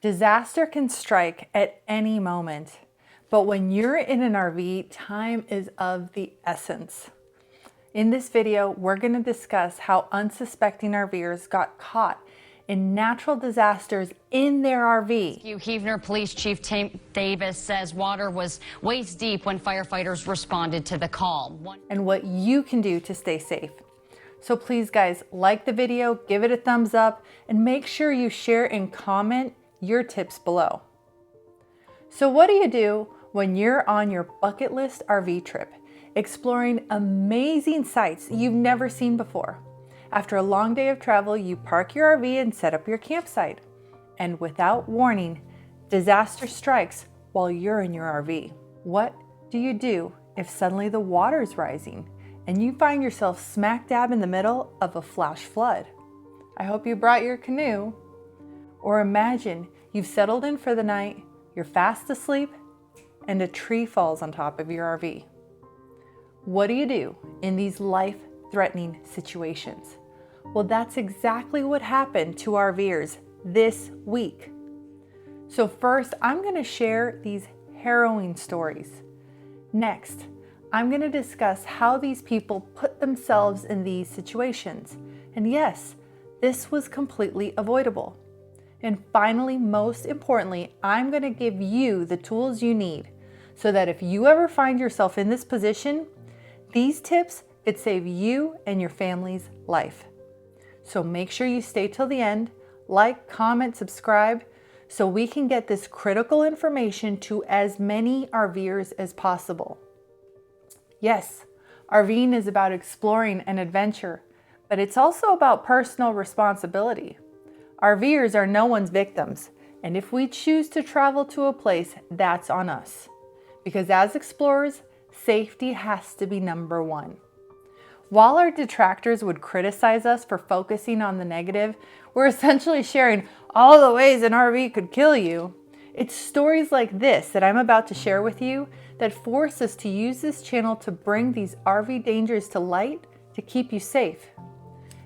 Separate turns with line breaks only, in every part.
Disaster can strike at any moment, but when you're in an RV, time is of the essence. In this video, we're going to discuss how unsuspecting RVers got caught in natural disasters in their RV.
Huebner Police Chief Tim Davis says water was waist deep when firefighters responded to the call.
And what you can do to stay safe. So please guys, like the video, give it a thumbs up, and make sure you share and comment your tips below. So what do you do when you're on your bucket list RV trip, exploring amazing sights you've never seen before? After a long day of travel, you park your RV and set up your campsite. And without warning, disaster strikes while you're in your RV. What do you do if suddenly the water's rising and you find yourself smack dab in the middle of a flash flood? I hope you brought your canoe. Or imagine you've settled in for the night, you're fast asleep, and a tree falls on top of your RV. What do you do in these life-threatening situations? Well, that's exactly what happened to RVers this week. So first, I'm going to share these harrowing stories. Next, I'm going to discuss how these people put themselves in these situations. And yes, this was completely avoidable. And finally, most importantly, I'm going to give you the tools you need so that if you ever find yourself in this position, these tips could save you and your family's life. So make sure you stay till the end, like, comment, subscribe, so we can get this critical information to as many RVers as possible. Yes, RVing is about exploring and adventure, but it's also about personal responsibility. RVers are no one's victims, and if we choose to travel to a place, that's on us. Because as explorers, safety has to be number one. While our detractors would criticize us for focusing on the negative, we're essentially sharing all the ways an RV could kill you. It's stories like this that I'm about to share with you that force us to use this channel to bring these RV dangers to light to keep you safe.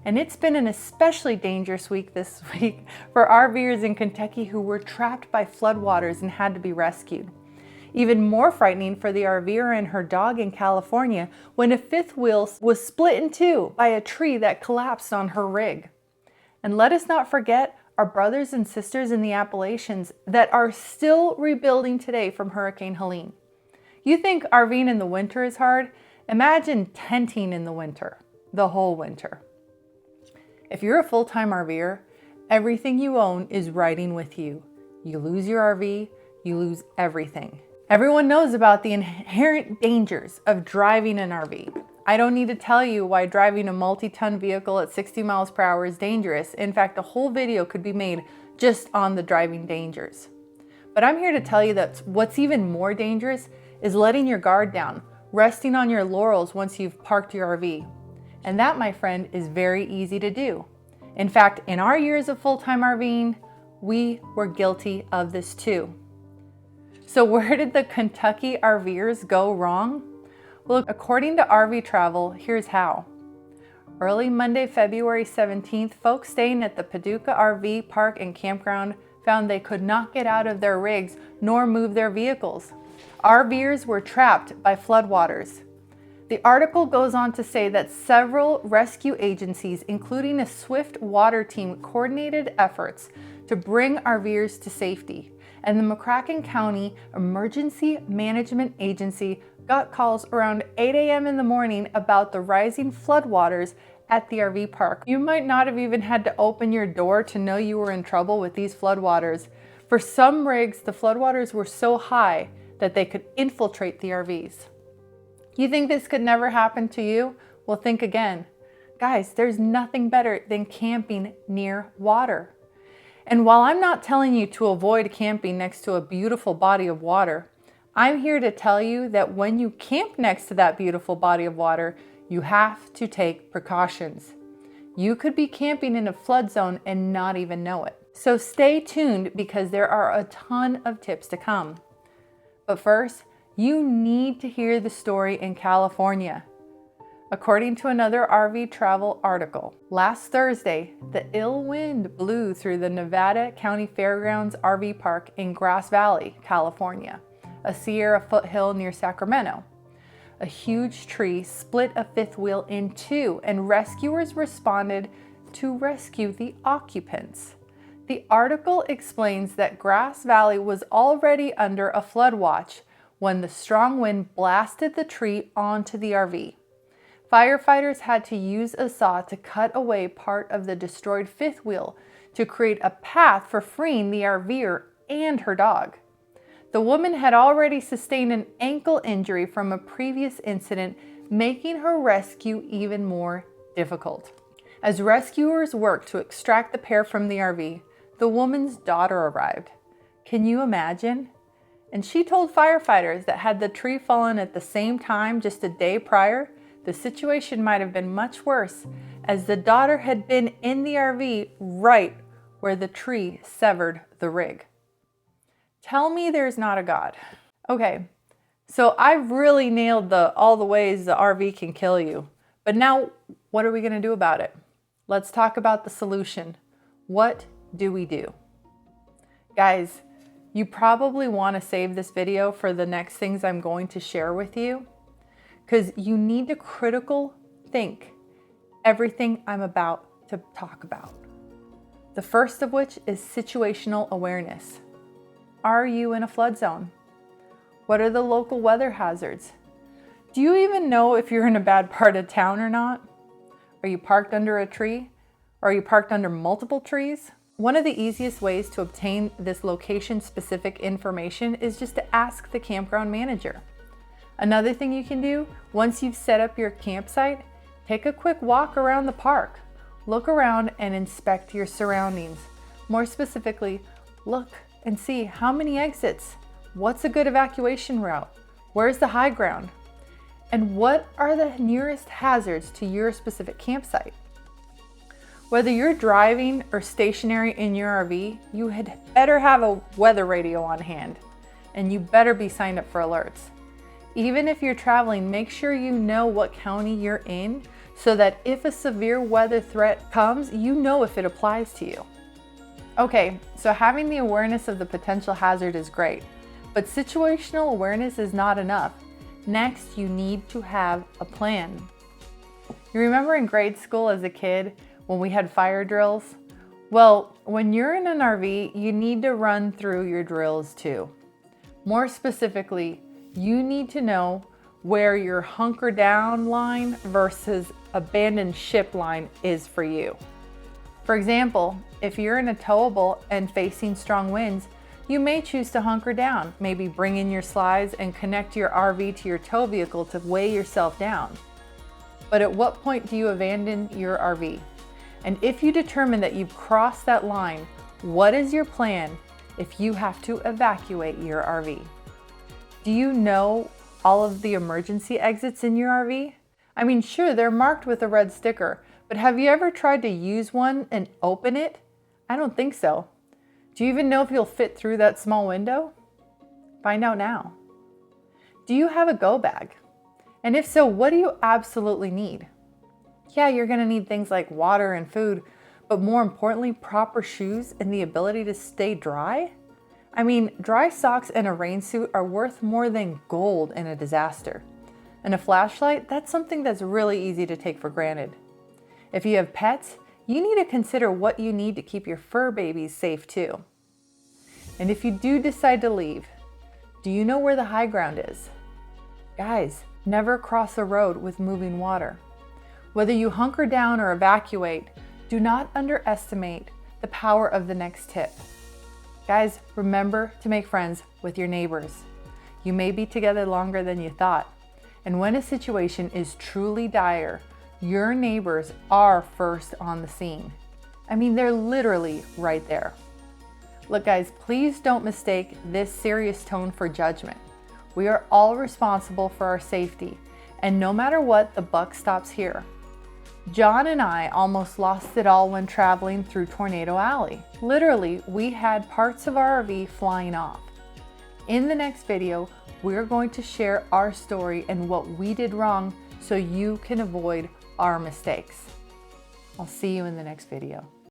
And it's been an especially dangerous week this week for RVers in Kentucky who were trapped by floodwaters and had to be rescued. Even more frightening for the RVer and her dog in California when a fifth wheel was split in two by a tree that collapsed on her rig. And let us not forget our brothers and sisters in the Appalachians that are still rebuilding today from Hurricane Helene. You think RVing in the winter is hard? Imagine tenting in the winter, the whole winter. If you're a full-time RVer, everything you own is riding with you. You lose your RV, you lose everything. Everyone knows about the inherent dangers of driving an RV. I don't need to tell you why driving a multi-ton vehicle at 60 miles per hour is dangerous. In fact, a whole video could be made just on the driving dangers. But I'm here to tell you that what's even more dangerous is letting your guard down, resting on your laurels once you've parked your RV. And that, my friend, is very easy to do. In fact, in our years of full-time RVing, we were guilty of this too. So where did the Kentucky RVers go wrong? Well, according to RV Travel, here's how. Early Monday, February 17th, folks staying at the Paducah RV Park and Campground found they could not get out of their rigs nor move their vehicles. RVers were trapped by floodwaters. The article goes on to say that several rescue agencies, including a swift water team, coordinated efforts to bring RVers to safety. And the McCracken County Emergency Management Agency got calls around 8 a.m. in the morning about the rising floodwaters at the RV park. You might not have even had to open your door to know you were in trouble with these floodwaters. For some rigs, the floodwaters were so high that they could infiltrate the RVs. You think this could never happen to you? Well, think again. Guys, there's nothing better than camping near water. And while I'm not telling you to avoid camping next to a beautiful body of water, I'm here to tell you that when you camp next to that beautiful body of water, you have to take precautions. You could be camping in a flood zone and not even know it. So stay tuned because there are a ton of tips to come. But first, you need to hear the story in California. According to another RV travel article, last Thursday, the ill wind blew through the Nevada County Fairgrounds RV Park in Grass Valley, California, a Sierra foothill near Sacramento. A huge tree split a fifth wheel in two, and rescuers responded to rescue the occupants. The article explains that Grass Valley was already under a flood watch when the strong wind blasted the tree onto the RV. Firefighters had to use a saw to cut away part of the destroyed fifth wheel to create a path for freeing the RVer and her dog. The woman had already sustained an ankle injury from a previous incident, making her rescue even more difficult. As rescuers worked to extract the pair from the RV, the woman's daughter arrived. Can you imagine? And she told firefighters that had the tree fallen at the same time just a day prior, the situation might have been much worse, as the daughter had been in the RV right where the tree severed the rig. Tell me there's not a God. Okay, so I've really nailed all the ways the RV can kill you. But now, what are we going to do about it? Let's talk about the solution. What do we do? Guys, you probably want to save this video for the next things I'm going to share with you, because you need to critical think everything I'm about to talk about. The first of which is situational awareness. Are you in a flood zone? What are the local weather hazards? Do you even know if you're in a bad part of town or not? Are you parked under a tree? Or are you parked under multiple trees? One of the easiest ways to obtain this location-specific information is just to ask the campground manager. Another thing you can do, once you've set up your campsite, take a quick walk around the park. Look around and inspect your surroundings. More specifically, look and see how many exits, what's a good evacuation route, where's the high ground, and what are the nearest hazards to your specific campsite. Whether you're driving or stationary in your RV, you had better have a weather radio on hand, and you better be signed up for alerts. Even if you're traveling, make sure you know what county you're in so that if a severe weather threat comes, you know if it applies to you. Okay, so having the awareness of the potential hazard is great, but situational awareness is not enough. Next, you need to have a plan. You remember in grade school as a kid when we had fire drills? Well, when you're in an RV, you need to run through your drills too. More specifically, you need to know where your hunker down line versus abandoned ship line is for you. For example, if you're in a towable and facing strong winds, you may choose to hunker down, maybe bring in your slides and connect your RV to your tow vehicle to weigh yourself down. But at what point do you abandon your RV? And if you determine that you've crossed that line, what is your plan if you have to evacuate your RV? Do you know all of the emergency exits in your RV? I mean, sure, they're marked with a red sticker, but have you ever tried to use one and open it? I don't think so. Do you even know if you'll fit through that small window? Find out now. Do you have a go bag? And if so, what do you absolutely need? Yeah, you're gonna need things like water and food, but more importantly, proper shoes and the ability to stay dry? I mean, dry socks and a rain suit are worth more than gold in a disaster. And a flashlight, that's something that's really easy to take for granted. If you have pets, you need to consider what you need to keep your fur babies safe too. And if you do decide to leave, do you know where the high ground is? Guys, never cross a road with moving water. Whether you hunker down or evacuate, do not underestimate the power of the next tip. Guys, remember to make friends with your neighbors. You may be together longer than you thought. And when a situation is truly dire, your neighbors are first on the scene. I mean, they're literally right there. Look guys, please don't mistake this serious tone for judgment. We are all responsible for our safety, and no matter what, the buck stops here. John and I almost lost it all when traveling through Tornado Alley. Literally, we had parts of our RV flying off. In the next video, we're going to share our story and what we did wrong so you can avoid our mistakes. I'll see you in the next video.